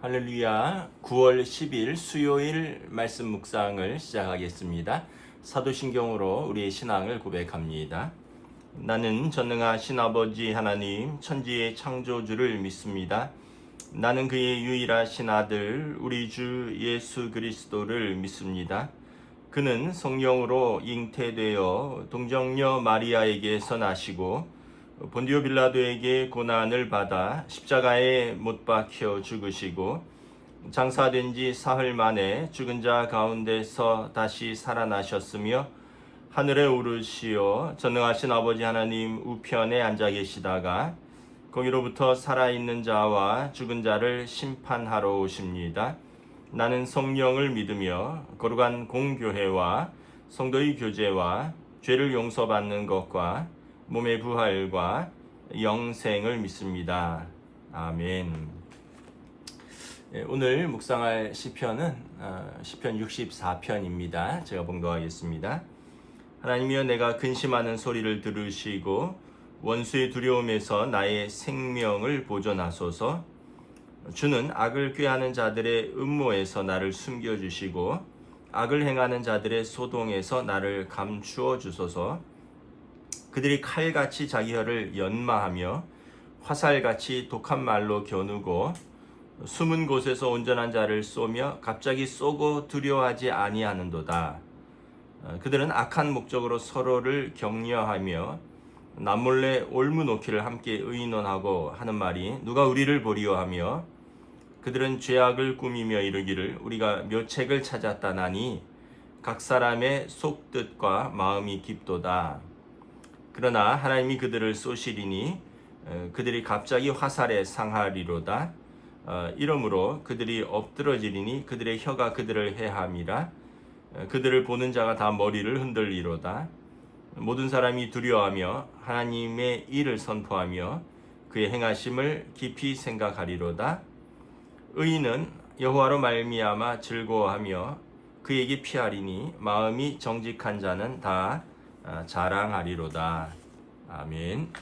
할렐루야. 9월 10일 수요일 말씀 묵상을 시작하겠습니다. 사도신경으로 우리의 신앙을 고백합니다. 나는 전능하신 아버지 하나님 천지의 창조주를 믿습니다. 나는 그의 유일하신 아들 우리 주 예수 그리스도를 믿습니다. 그는 성령으로 잉태되어 동정녀 마리아에게서 나시고 본디오 빌라도에게 고난을 받아 십자가에 못 박혀 죽으시고 장사된 지 사흘 만에 죽은 자 가운데서 다시 살아나셨으며 하늘에 오르시어 전능하신 아버지 하나님 우편에 앉아 계시다가 거기로부터 살아있는 자와 죽은 자를 심판하러 오십니다. 나는 성령을 믿으며 거룩한 공교회와 성도의 교제와 죄를 용서받는 것과 몸의 부활과 영생을 믿습니다. 아멘. 오늘 묵상할 시편은 시편 64편입니다. 제가 봉독하겠습니다. 하나님이여, 내가 근심하는 소리를 들으시고 원수의 두려움에서 나의 생명을 보존하소서. 주는 악을 꾀하는 자들의 음모에서 나를 숨겨주시고 악을 행하는 자들의 소동에서 나를 감추어 주소서. 그들이 칼같이 자기 혀를 연마하며 화살같이 독한 말로 겨누고 숨은 곳에서 온전한 자를 쏘며 갑자기 쏘고 두려워하지 아니하는도다. 그들은 악한 목적으로 서로를 격려하며 남몰래 올무놓기를 함께 의논하고 하는 말이 누가 우리를 보리요 하며 그들은 죄악을 꾸미며 이르기를 우리가 묘책을 찾았다나니 각 사람의 속뜻과 마음이 깊도다. 그러나 하나님이 그들을 쏘시리니 그들이 갑자기 화살에 상하리로다. 이러므로 그들이 엎드러지리니 그들의 혀가 그들을 해함이라. 그들을 보는 자가 다 머리를 흔들리로다. 모든 사람이 두려워하며 하나님의 일을 선포하며 그의 행하심을 깊이 생각하리로다. 의인은 여호와로 말미암아 즐거워하며 그에게 피하리니 마음이 정직한 자는 다 자랑하리로다. 아멘.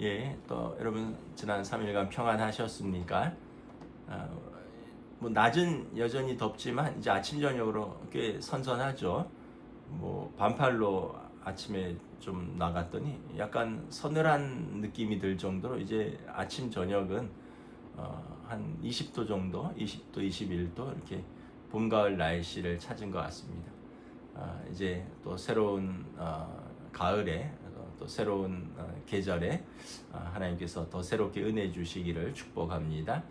예, 또 여러분 지난 3일간 평안하셨습니까? 뭐 낮은 여전히 덥지만 이제 아침 저녁으로 꽤 선선하죠. 뭐 반팔로 아침에 좀 나갔더니 약간 서늘한 느낌이 들 정도로 이제 아침 저녁은 한 20도 정도, 20도, 21도 이렇게 봄 가을 날씨를 찾은 것 같습니다. 이제 또 새로운 가을에 또 새로운 계절에 하나님께서 더 새롭게 은혜 주시기를 축복합니다.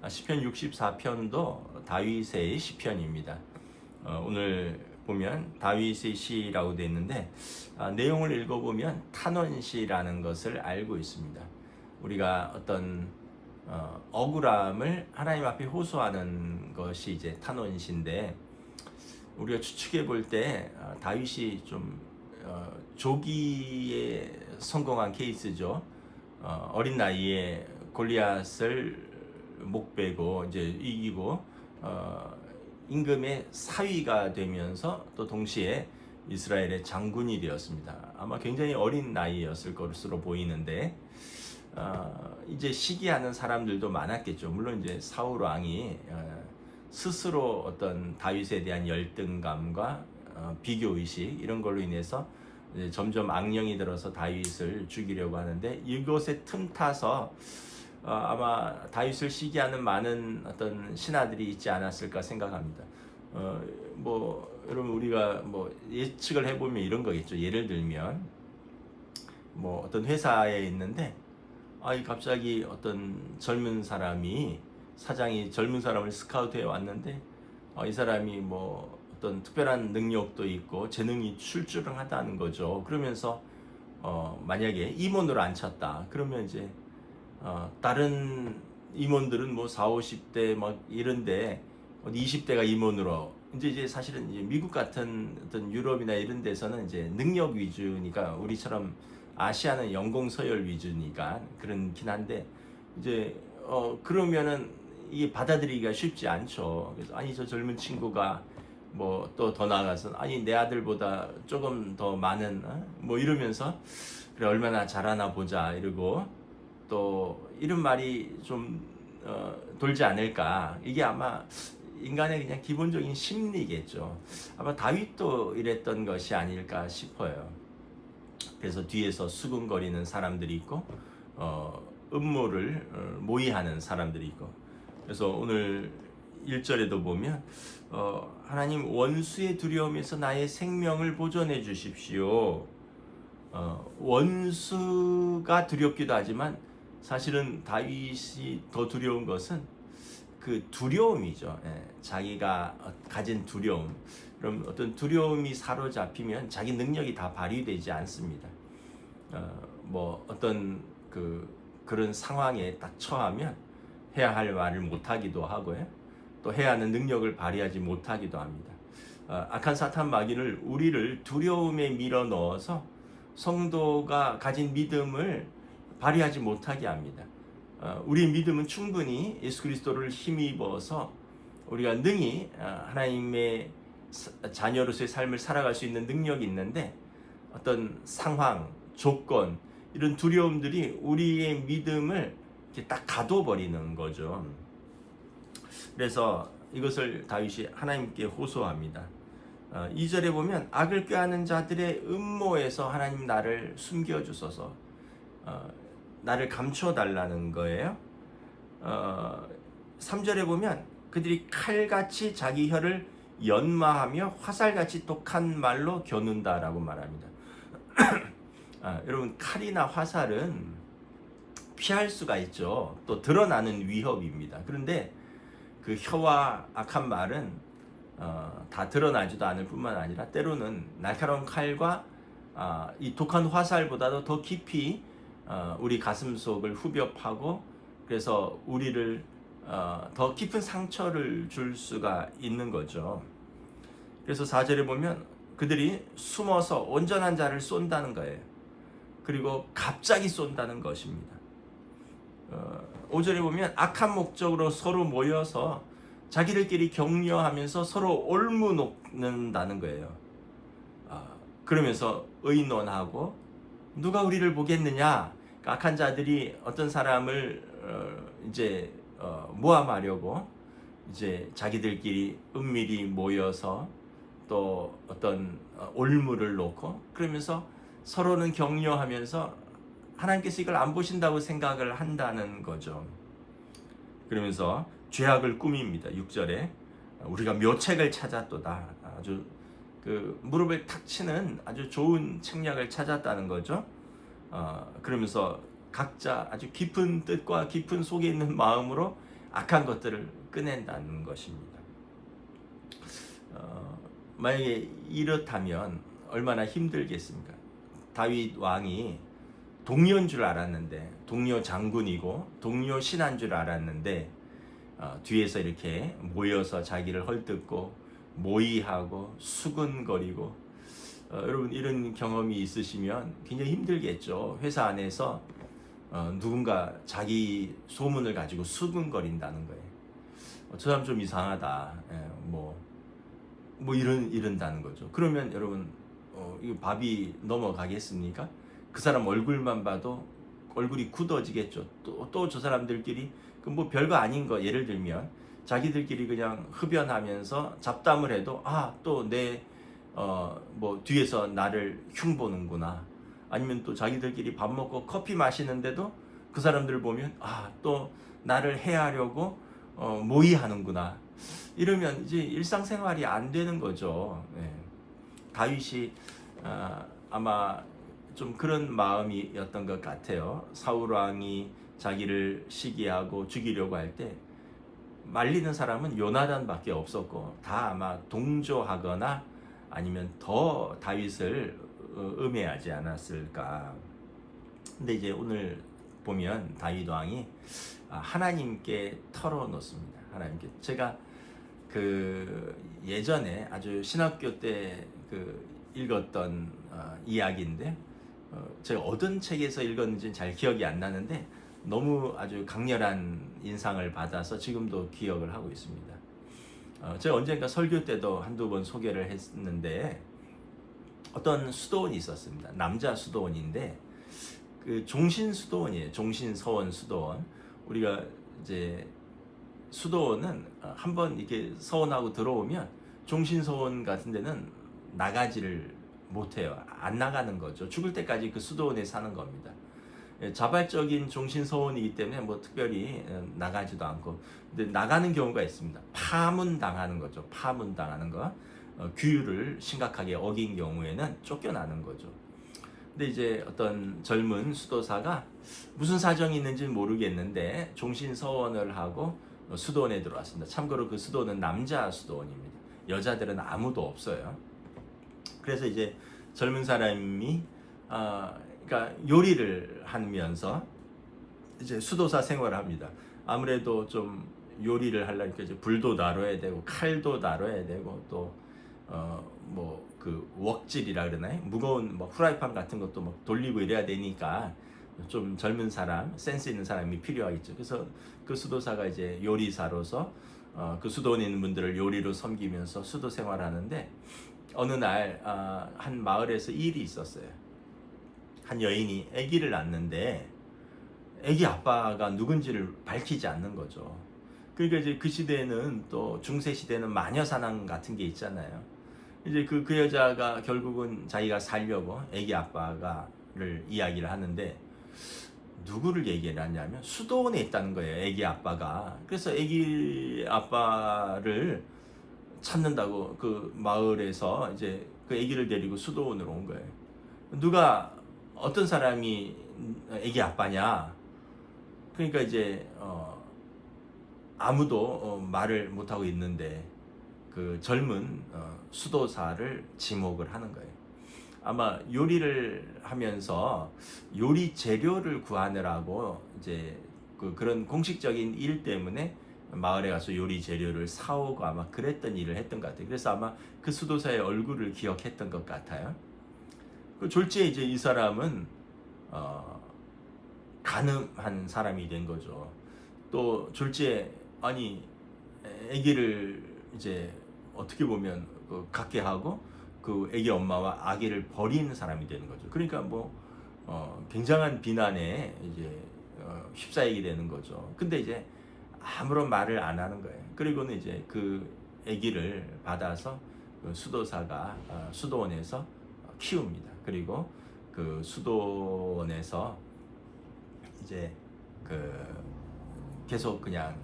시편 64편도 다윗의 시편입니다. 오늘 보면 다윗의 시라고 되어 있는데 내용을 읽어보면 탄원시라는 것을 알고 있습니다. 우리가 어떤 억울함을 하나님 앞에 호소하는 것이 이제 탄원시인데 우리가 추측해 볼 때 다윗이 좀 조기에 성공한 케이스죠. 어린 나이에 골리앗을 목베고 이제 이기고 임금의 사위가 되면서 또 동시에 이스라엘의 장군이 되었습니다. 아마 굉장히 어린 나이였을 것으로 보이는데 이제 시기하는 사람들도 많았겠죠. 물론 이제 사울 왕이 스스로 어떤 다윗에 대한 열등감과 비교 의식 이런 걸로 인해서 이제 점점 악령이 들어서 다윗을 죽이려고 하는데 이것에 틈타서 아마 다윗을 시기하는 많은 어떤 신하들이 있지 않았을까 생각합니다. 뭐 여러분 우리가 뭐 예측을 해보면 이런 거겠죠. 예를 들면 뭐 어떤 회사에 있는데 갑자기 어떤 젊은 사람이 사장이 젊은 사람을 스카우트해 왔는데 이 사람이 뭐 어떤 특별한 능력도 있고 재능이 출중하다는 거죠. 그러면서 만약에 임원으로 앉혔다. 그러면 이제 다른 임원들은 뭐 4, 50대 막 이런데 20대가 임원으로 이제 사실은 이제 미국 같은 어떤 유럽이나 이런 데서는 이제 능력 위주니까 우리처럼 아시아는 연공 서열 위주니까 그렇긴 한데 이제 그러면은 이게 받아들이기가 쉽지 않죠. 그래서 저 젊은 친구가 뭐 또 더 나아가서 내 아들보다 조금 더 많은 뭐 이러면서 그래 얼마나 잘하나 보자 이러고 또 이런 말이 좀 돌지 않을까. 이게 아마 인간의 그냥 기본적인 심리겠죠. 아마 다윗도 이랬던 것이 아닐까 싶어요. 그래서 뒤에서 수군거리는 사람들이 있고 음모를 모의하는 사람들이 있고. 그래서 오늘 1절에도 보면 하나님 원수의 두려움에서 나의 생명을 보존해 주십시오. 원수가 두렵기도 하지만 사실은 다윗이 더 두려운 것은 그 두려움이죠. 자기가 가진 두려움. 그럼 어떤 두려움이 사로잡히면 자기 능력이 다 발휘되지 않습니다. 뭐 어떤 그런 상황에 딱 처하면 해야 할 말을 못하기도 하고요. 또 해야 하는 능력을 발휘하지 못하기도 합니다. 악한 사탄 마귀는 우리를 두려움에 밀어 넣어서 성도가 가진 믿음을 발휘하지 못하게 합니다. 우리의 믿음은 충분히 예수 그리스도를 힘입어서 우리가 능히 하나님의 자녀로서의 삶을 살아갈 수 있는 능력이 있는데 어떤 상황, 조건, 이런 두려움들이 우리의 믿음을 이렇게 딱 가둬버리는 거죠. 그래서 이것을 다윗이 하나님께 호소합니다. 2절에 보면 악을 꾀하는 자들의 음모에서 하나님 나를 숨겨주소서, 나를 감춰달라는 거예요. 3절에 보면 그들이 칼같이 자기 혀를 연마하며 화살같이 독한 말로 겨눈다라고 말합니다. 여러분, 칼이나 화살은 피할 수가 있죠. 또 드러나는 위협입니다. 그런데 그 혀와 악한 말은 다 드러나지도 않을 뿐만 아니라 때로는 날카로운 칼과 이 독한 화살보다도 더 깊이 우리 가슴 속을 후벼 파고, 그래서 우리를 더 깊은 상처를 줄 수가 있는 거죠. 그래서 4절에 보면 그들이 숨어서 온전한 자를 쏜다는 거예요. 그리고 갑자기 쏜다는 것입니다. 5절에 보면 악한 목적으로 서로 모여서 자기들끼리 격려하면서 서로 올무놓는다는 거예요. 그러면서 의논하고 누가 우리를 보겠느냐. 그러니까 악한 자들이 어떤 사람을 이제 모함하려고 이제 자기들끼리 은밀히 모여서 또 어떤 올무를 놓고, 그러면서 서로는 격려하면서 하나님께서 이걸 안 보신다고 생각을 한다는 거죠. 그러면서 죄악을 꾸밉니다. 6절에 우리가 묘책을 찾았도다. 아주 그 무릎을 탁 치는 아주 좋은 책략을 찾았다는 거죠. 그러면서 각자 아주 깊은 뜻과 깊은 속에 있는 마음으로 악한 것들을 꺼낸다는 것입니다. 만약에 이렇다면 얼마나 힘들겠습니까? 다윗 왕이 동료인 줄 알았는데, 동료 장군이고 동료 신하인 줄 알았는데 뒤에서 이렇게 모여서 자기를 헐뜯고 모의하고 수군거리고, 여러분 이런 경험이 있으시면 굉장히 힘들겠죠. 회사 안에서 누군가 자기 소문을 가지고 수군거린다는 거예요. 저 사람 좀 이상하다. 이런다는 거죠. 그러면 여러분 이거 밥이 넘어가겠습니까? 그 사람 얼굴만 봐도 얼굴이 굳어지겠죠. 또 저 사람들끼리 뭐 별거 아닌 거, 예를 들면 자기들끼리 그냥 흡연하면서 잡담을 해도 또 내 뒤에서 나를 흉보는구나. 아니면 또 자기들끼리 밥 먹고 커피 마시는데도 그 사람들을 보면 또 나를 해하려고 모의하는구나. 이러면 이제 일상생활이 안 되는 거죠. 다윗이 아마 좀 그런 마음이었던 것 같아요. 사울 왕이 자기를 시기하고 죽이려고 할 때 말리는 사람은 요나단밖에 없었고 다 아마 동조하거나 아니면 더 다윗을 음해하지 않았을까. 근데 이제 오늘 보면 다윗 왕이 하나님께 털어놓습니다. 하나님께. 제가 예전에 아주 신학교 때 읽었던 이야기인데, 제가 어떤 책에서 읽었는지는 잘 기억이 안 나는데 너무 아주 강렬한 인상을 받아서 지금도 기억을 하고 있습니다. 제가 언젠가 설교 때도 한두 번 소개를 했는데, 어떤 수도원이 있었습니다. 남자 수도원인데 종신 수도원이에요. 종신 서원 수도원. 우리가 이제 수도원은 한번 이렇게 서원하고 들어오면 종신서원 같은 데는 나가지를 못해요. 안 나가는 거죠. 죽을 때까지 그 수도원에 사는 겁니다. 자발적인 종신서원이기 때문에 뭐 특별히 나가지도 않고, 근데 나가는 경우가 있습니다. 파문당하는 거죠. 파문당하는 거. 규율을 심각하게 어긴 경우에는 쫓겨나는 거죠. 근데 이제 어떤 젊은 수도사가 무슨 사정이 있는지는 모르겠는데 종신서원을 하고 수도원에 들어왔습니다. 참고로 그 수도원은 남자 수도원입니다. 여자들은 아무도 없어요. 그래서 이제 젊은 사람이 그러니까 요리를 하면서 이제 수도사 생활을 합니다. 아무래도 좀 요리를 하려니까 이제 불도 다뤄야 되고 칼도 다뤄야 되고 또 뭐 그 웍질이라 그러나요? 무거운 뭐 후라이팬 같은 것도 막 돌리고 이래야 되니까 좀 젊은 사람, 센스 있는 사람이 필요하겠죠. 그래서 그 수도사가 이제 요리사로서 그 수도원에 있는 분들을 요리로 섬기면서 수도 생활하는데, 어느 날 한 마을에서 일이 있었어요. 한 여인이 아기를 낳는데 아기 아빠가 누군지를 밝히지 않는 거죠. 그러니까 이제 그 시대에는, 또 중세 시대는 마녀 사냥 같은 게 있잖아요. 이제 그 여자가 결국은 자기가 살려고 아기 아빠가를 이야기를 하는데, 누구를 얘기를 하냐면 수도원에 있다는 거예요, 아기 아빠가. 그래서 아기 아빠를 찾는다고 그 마을에서 이제 그 아기를 데리고 수도원으로 온 거예요. 누가 어떤 사람이 아기 아빠냐? 그러니까 이제 아무도 말을 못 하고 있는데 그 젊은 수도사를 지목을 하는 거예요. 아마 요리를 하면서 요리 재료를 구하느라고 이제 그런 공식적인 일 때문에 마을에 가서 요리 재료를 사오고 아마 그랬던 일을 했던 것 같아요. 그래서 아마 그 수도사의 얼굴을 기억했던 것 같아요. 그 졸지에 이제 이 사람은 간음한 사람이 된 거죠. 또 졸지에 아니 아기를 이제 어떻게 보면 갖게 하고 그 아기 엄마와 아기를 버리는 사람이 되는 거죠. 그러니까 뭐 굉장한 비난에 이제 휩싸이게 되는 거죠. 근데 이제 아무런 말을 안 하는 거예요. 그리고는 이제 그 아기를 받아서 그 수도사가 수도원에서 키웁니다. 그리고 그 수도원에서 이제 계속 그냥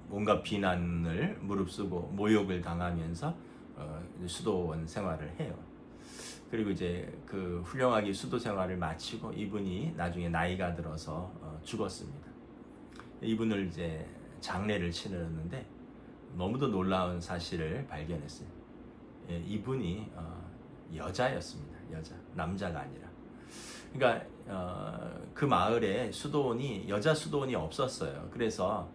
온갖 비난을 무릅쓰고 모욕을 당하면서 수도원 생활을 해요. 그리고 이제 그 훌륭하게 수도 생활을 마치고 이분이 나중에 나이가 들어서 죽었습니다. 이분을 이제 장례를 치르는데 너무도 놀라운 사실을 발견했어요. 이분이 여자였습니다. 여자, 남자가 아니라. 그러니까 그 마을에 수도원이, 여자 수도원이 없었어요. 그래서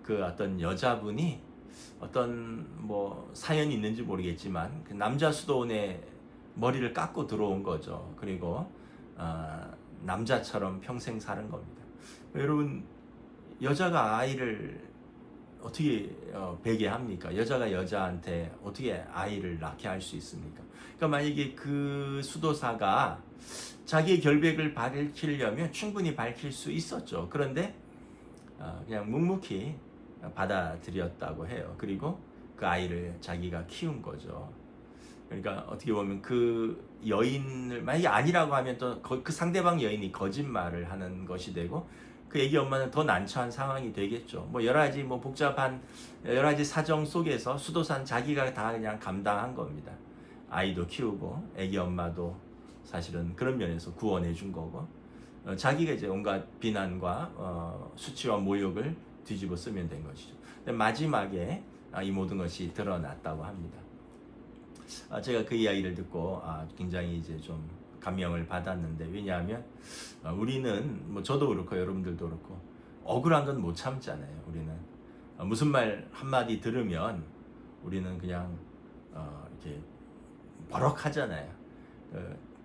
그 어떤 여자분이 어떤 뭐 사연이 있는지 모르겠지만 그 남자 수도원에 머리를 깎고 들어온 거죠. 그리고 남자처럼 평생 사는 겁니다. 여러분, 여자가 아이를 어떻게 배게합니까? 여자가 여자한테 어떻게 아이를 낳게 할 수 있습니까? 그러니까 만약에 그 수도사가 자기의 결백을 밝히려면 충분히 밝힐 수 있었죠. 그런데 그냥 묵묵히 받아들였다고 해요. 그리고 그 아이를 자기가 키운 거죠. 그러니까 어떻게 보면 그 여인을 만약에 아니라고 하면 또 그 상대방 여인이 거짓말을 하는 것이 되고 그 애기 엄마는 더 난처한 상황이 되겠죠. 뭐 여러 가지 뭐 복잡한 여러 가지 사정 속에서 수도사는 자기가 다 그냥 감당한 겁니다. 아이도 키우고 애기 엄마도 사실은 그런 면에서 구원해 준 거고 자기가 이제 온갖 비난과 수치와 모욕을 뒤집어 쓰면 된 것이죠. 근데 마지막에 이 모든 것이 드러났다고 합니다. 제가 그 이야기를 듣고 굉장히 이제 좀 감명을 받았는데, 왜냐하면 우리는 뭐 저도 그렇고 여러분들도 그렇고 억울한 건 못 참잖아요. 우리는 무슨 말 한마디 들으면 우리는 그냥 이렇게 버럭하잖아요.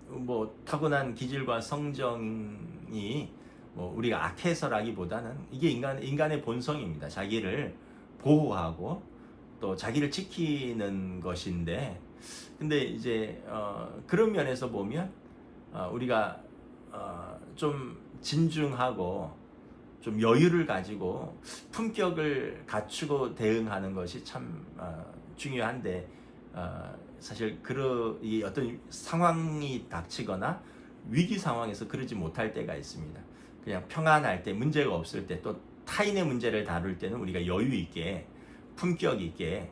뭐 타고난 기질과 성정이 뭐 우리가 악해서라기보다는 이게 인간의 본성입니다. 자기를 보호하고 또 자기를 지키는 것인데, 근데 이제 그런 면에서 보면 우리가 좀 진중하고 좀 여유를 가지고 품격을 갖추고 대응하는 것이 참 중요한데 사실 이 어떤 상황이 닥치거나 위기 상황에서 그러지 못할 때가 있습니다. 그냥 평안할 때, 문제가 없을 때, 또 타인의 문제를 다룰 때는 우리가 여유 있게 품격 있게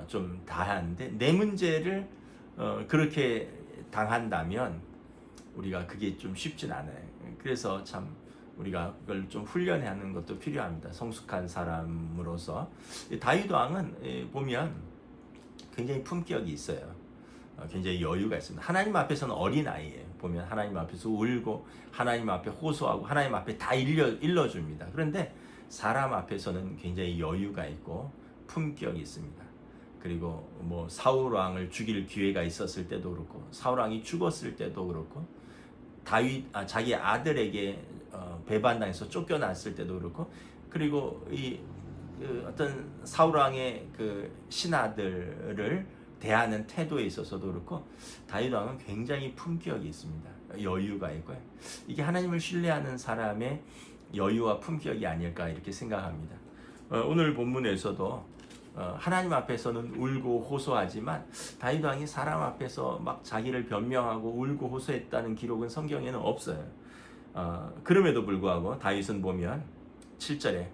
좀 다하는데, 내 문제를 그렇게 당한다면 우리가 그게 좀 쉽진 않아요. 그래서 참 우리가 그걸 좀 훈련하는 것도 필요합니다. 성숙한 사람으로서. 다윗 왕은 보면 굉장히 품격이 있어요. 굉장히 여유가 있습니다. 하나님 앞에서는 어린아이예요. 보면 하나님 앞에서 울고 하나님 앞에 호소하고 하나님 앞에 다 일러줍니다. 그런데 사람 앞에서는 굉장히 여유가 있고 품격이 있습니다. 그리고 뭐 사울 왕을 죽일 기회가 있었을 때도 그렇고, 사울 왕이 죽었을 때도 그렇고, 자기 아들에게 배반당해서 쫓겨났을 때도 그렇고, 그리고 어떤 사울 왕의 그 신하들을 대하는 태도에 있어서도 그렇고, 다윗 왕은 굉장히 품격이 있습니다. 여유가 있고요. 이게 하나님을 신뢰하는 사람의 여유와 품격이 아닐까 이렇게 생각합니다. 오늘 본문에서도 하나님 앞에서는 울고 호소하지만 다윗 왕이 사람 앞에서 막 자기를 변명하고 울고 호소했다는 기록은 성경에는 없어요. 그럼에도 불구하고 다윗은 보면 7절에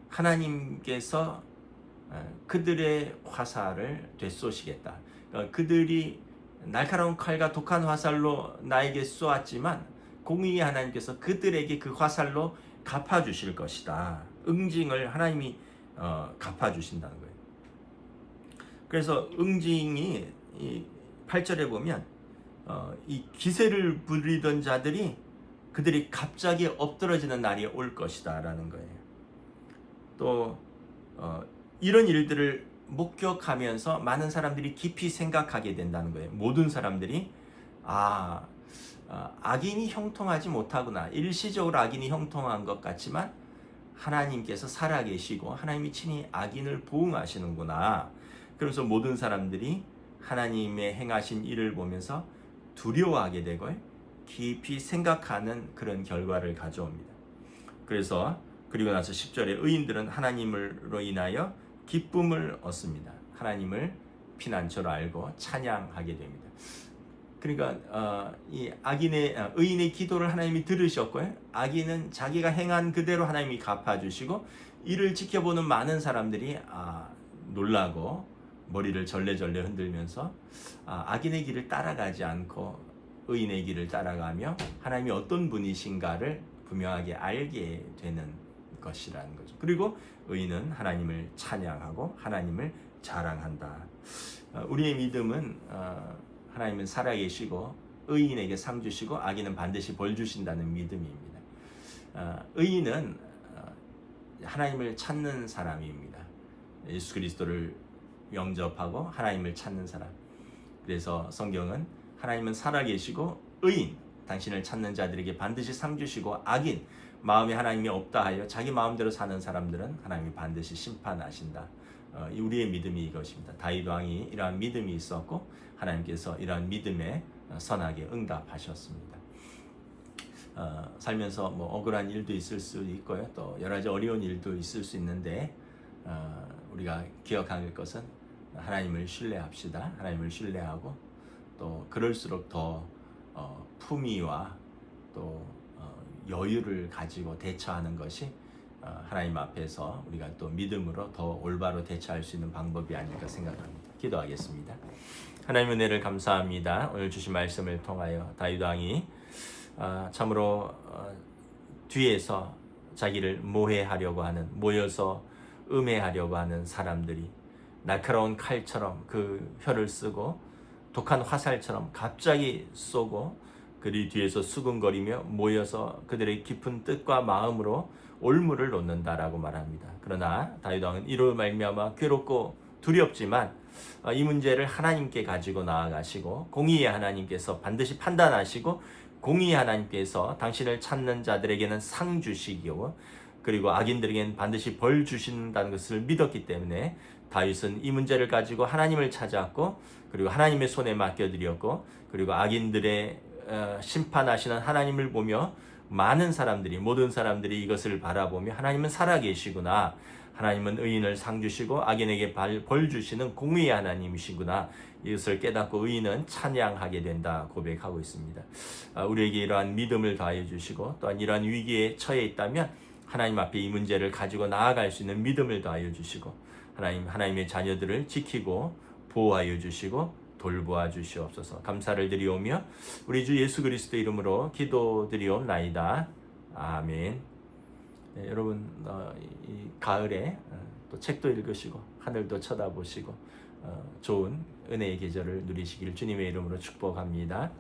하나님께서 그들의 화살을 되쏘시겠다. 그들이 날카로운 칼과 독한 화살로 나에게 쏘았지만 공의의 하나님께서 그들에게 그 화살로 갚아주실 것이다. 응징을 하나님이 갚아주신다는 거예요. 그래서 응징이 8절에 보면 이 기세를 부리던 자들이 그들이 갑자기 엎드러지는 날이 올 것이다 라는 거예요. 또 이런 일들을 목격하면서 많은 사람들이 깊이 생각하게 된다는 거예요. 모든 사람들이 악인이 형통하지 못하구나. 일시적으로 악인이 형통한 것 같지만 하나님께서 살아계시고 하나님이 친히 악인을 보응하시는구나. 그래서 모든 사람들이 하나님의 행하신 일을 보면서 두려워하게 되고 깊이 생각하는 그런 결과를 가져옵니다. 그리고 나서 10절에 의인들은 하나님으로 인하여 기쁨을 얻습니다. 하나님을 피난처로 알고 찬양하게 됩니다. 그러니까 이 의인의 기도를 하나님이 들으셨고요. 악인은 자기가 행한 그대로 하나님이 갚아주시고, 이를 지켜보는 많은 사람들이 놀라고 머리를 절레절레 흔들면서 악인의 길을 따라가지 않고 의인의 길을 따라가며 하나님이 어떤 분이신가를 분명하게 알게 되는 것이라는 거죠. 그리고 의인은 하나님을 찬양하고 하나님을 자랑한다. 우리의 믿음은 하나님은 살아계시고 의인에게 상 주시고 악인은 반드시 벌 주신다는 믿음입니다. 의인은 하나님을 찾는 사람입니다. 예수 그리스도를 영접하고 하나님을 찾는 사람. 그래서 성경은 하나님은 살아계시고 의인, 당신을 찾는 자들에게 반드시 상 주시고, 악인, 마음에 하나님이 없다 하여 자기 마음대로 사는 사람들은 하나님이 반드시 심판하신다. 우리의 믿음이 이것입니다. 다윗 왕이 이러한 믿음이 있었고 하나님께서 이러한 믿음에 선하게 응답하셨습니다. 살면서 뭐 억울한 일도 있을 수 있고요, 또 여러 가지 어려운 일도 있을 수 있는데 우리가 기억할 것은 하나님을 신뢰합시다. 하나님을 신뢰하고 또 그럴수록 더 품위와 또 여유를 가지고 대처하는 것이 하나님 앞에서 우리가 또 믿음으로 더 올바로 대처할 수 있는 방법이 아닐까 생각합니다. 기도하겠습니다. 하나님 은혜를 감사합니다. 오늘 주신 말씀을 통하여 다윗 왕이 참으로 뒤에서 자기를 모해하려고 하는, 모여서 음해하려고 하는 사람들이 날카로운 칼처럼 그 혀를 쓰고 독한 화살처럼 갑자기 쏘고 그들이 뒤에서 수근거리며 모여서 그들의 깊은 뜻과 마음으로 올무를 놓는다라고 말합니다. 그러나 다윗 왕은 이로 말미암아 괴롭고 두렵지만 이 문제를 하나님께 가지고 나아가시고 공의의 하나님께서 반드시 판단하시고 공의의 하나님께서 당신을 찾는 자들에게는 상 주시고 그리고 악인들에게는 반드시 벌 주신다는 것을 믿었기 때문에 다윗은 이 문제를 가지고 하나님을 찾았고 그리고 하나님의 손에 맡겨드렸고 그리고 악인들의 심판하시는 하나님을 보며 많은 사람들이, 모든 사람들이 이것을 바라보며 하나님은 살아계시구나, 하나님은 의인을 상 주시고 악인에게 벌 주시는 공의의 하나님이시구나, 이것을 깨닫고 의인은 찬양하게 된다 고백하고 있습니다. 우리에게 이러한 믿음을 더하여 주시고, 또한 이러한 위기에 처해 있다면 하나님 앞에 이 문제를 가지고 나아갈 수 있는 믿음을 더하여 주시고, 하나님의 자녀들을 지키고 보호하여 주시고 돌보아 주시옵소서. 감사를 드리오며 우리 주 예수 그리스도 이름으로 기도드리옵나이다. 아멘. 네, 여러분 이 가을에 또 책도 읽으시고 하늘도 쳐다보시고 좋은 은혜의 계절을 누리시기를 주님의 이름으로 축복합니다.